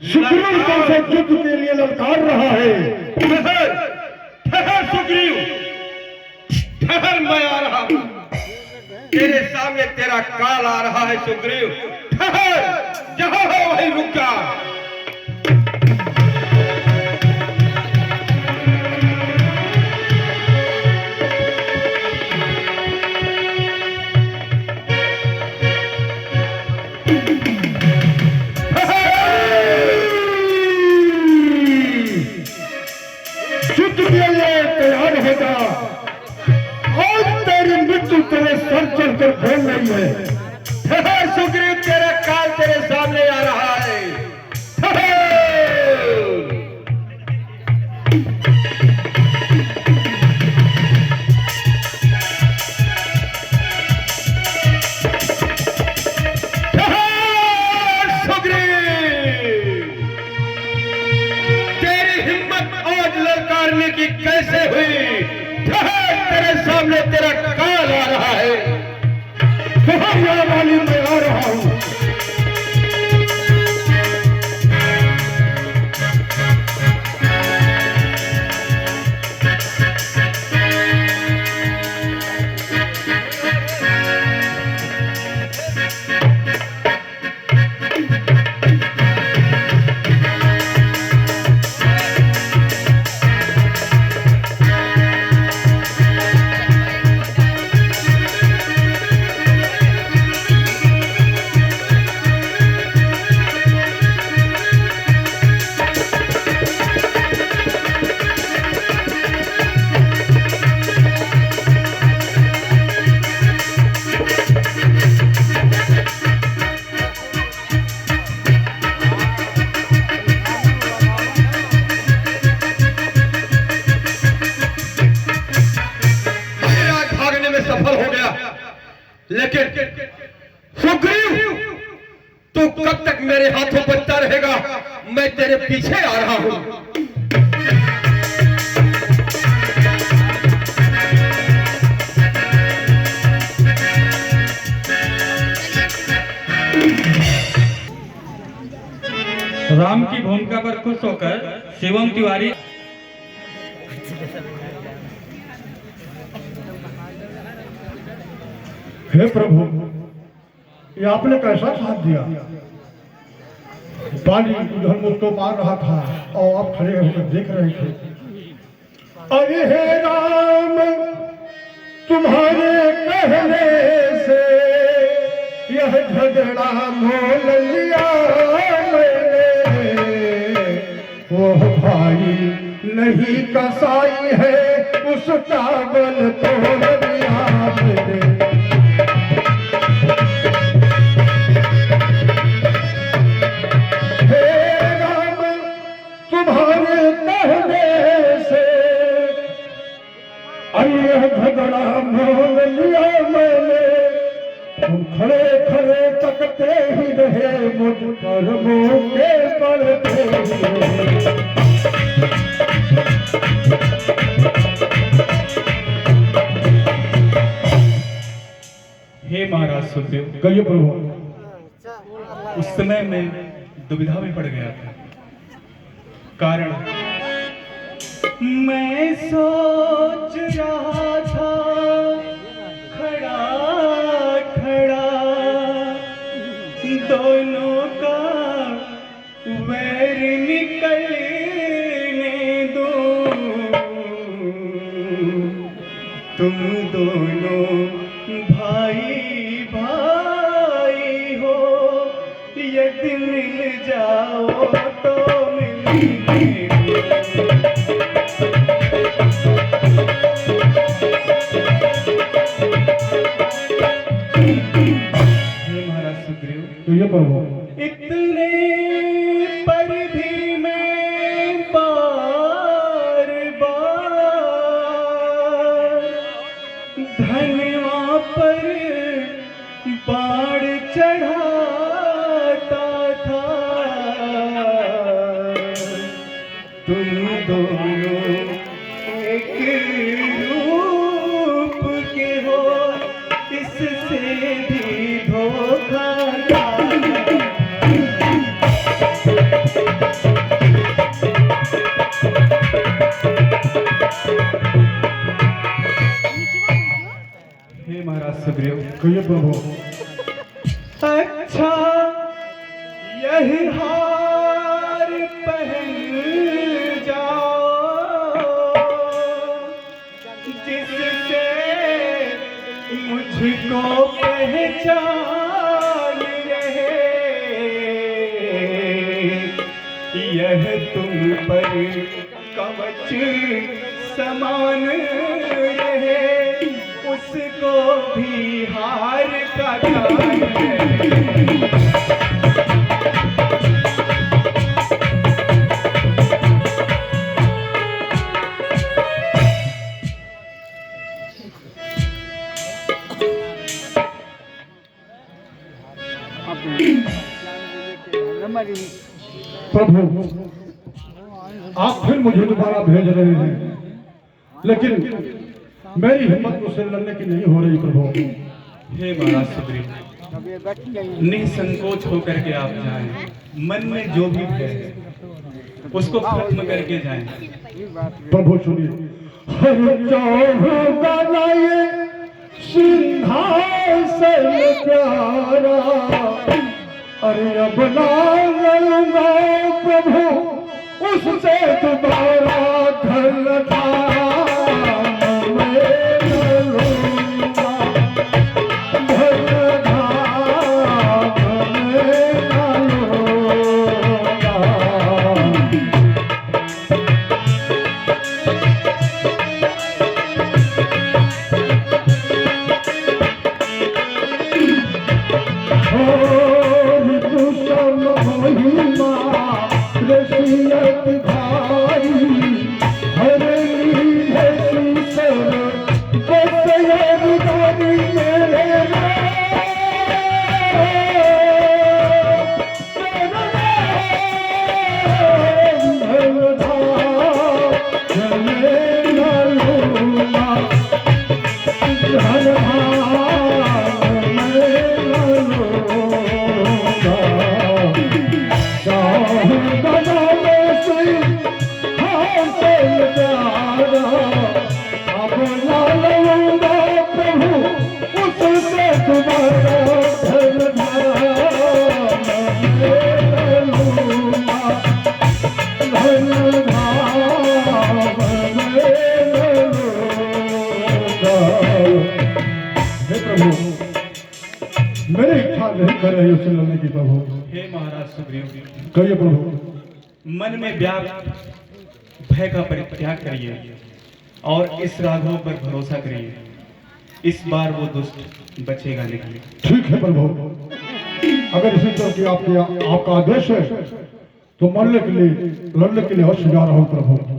सुग्रीव तुमसे युद्ध के लिए ललकार रहा है। ठहर सुग्रीव, ठहर, मैं आ रहा हूं। तेरे सामने तेरा काल आ रहा है सुग्रीव। ठहर, जहां हो वहीं रुक जा। तेरे सर चढ़कर बोल रही है। सुग्रीव, तेरा काल तेरे सामने आ रहा है। सुग्रीव, तेरी हिम्मत आज ललकारने की कैसे हुई? तेरे सामने तेरा काल आ रहा है। तुम्हारी वाली मैं आ रहा हूं। लेकिन सुग्रीव, तू कब तक मेरे हाथों बचता रहेगा? मैं तेरे पीछे आ रहा हूं। राम की भूमिका पर खुश होकर शिवम तिवारी हे प्रभु, ये आपने कैसा साथ दिया? बाली उधर मुझको मार रहा था और आप खड़े होकर देख रहे थे। अरे हे राम, तुम्हारे कहने से यह झगड़ा मोल लिया मैंने। वो भाई नहीं कसाई है, उस चावल तोड़ दिया मैंने। झगड़ा मोल लिया मैंने। तुम खड़े खड़े तकते ही रहे, मुझ पर मौके पड़ते ही रहे। हे महाराज सुग्रीव, कहिए प्रभु। उस समय मैं दुविधा में पड़ गया था। कारण मैं सोच रहा था खड़ा खड़ा दोनों का वैर निकलने दो। तुम दोनों भाई भाई हो, यदि मिल जाओ तो मिलेंगे। तो ये प्रभु, इतने पर भी मैं बार बार धनवा पर चढ़ाता था, तुम दोनों एक रूप के हो, इससे भी धोखा था। हे महाराज सुग्रीव, कहिए प्रभु। अच्छा यही हार पहन जाओ, जिससे मुझको पहचान रहे, यह तुम पर कवच समान रहे, उसको भी हार का ध्यान है। प्रभु आप फिर मुझे दोबारा भेज रहे हैं, लेकिन मेरी हिम्मत मुझसे लड़ने की नहीं हो रही प्रभु। हे महाराज सुग्रीव, निसंकोच होकर के आप जाएं, मन में जो भी है उसको खत्म करके जाएं। प्रभु सुनिए, हर चाहूंगा ना ये सिंहासन प्यारा, अरे अब ना लड़ूंगा प्रभु उससे दोबारा धन मेरी इच्छा नहीं कर रही उससे लड़ने की प्रभु। हे महाराज सुग्रीव, कहिए प्रभु। मन में व्याप्त भय का परित्याग करिए और इस राघव पर भरोसा करिए, इस बार वो दुष्ट बचेगा नहीं। ठीक है प्रभु, अगर इसी तरह की आपका आदेश है तो मरने के लिए लड़ने के लिए अवश्य जा रहा हूँ प्रभु।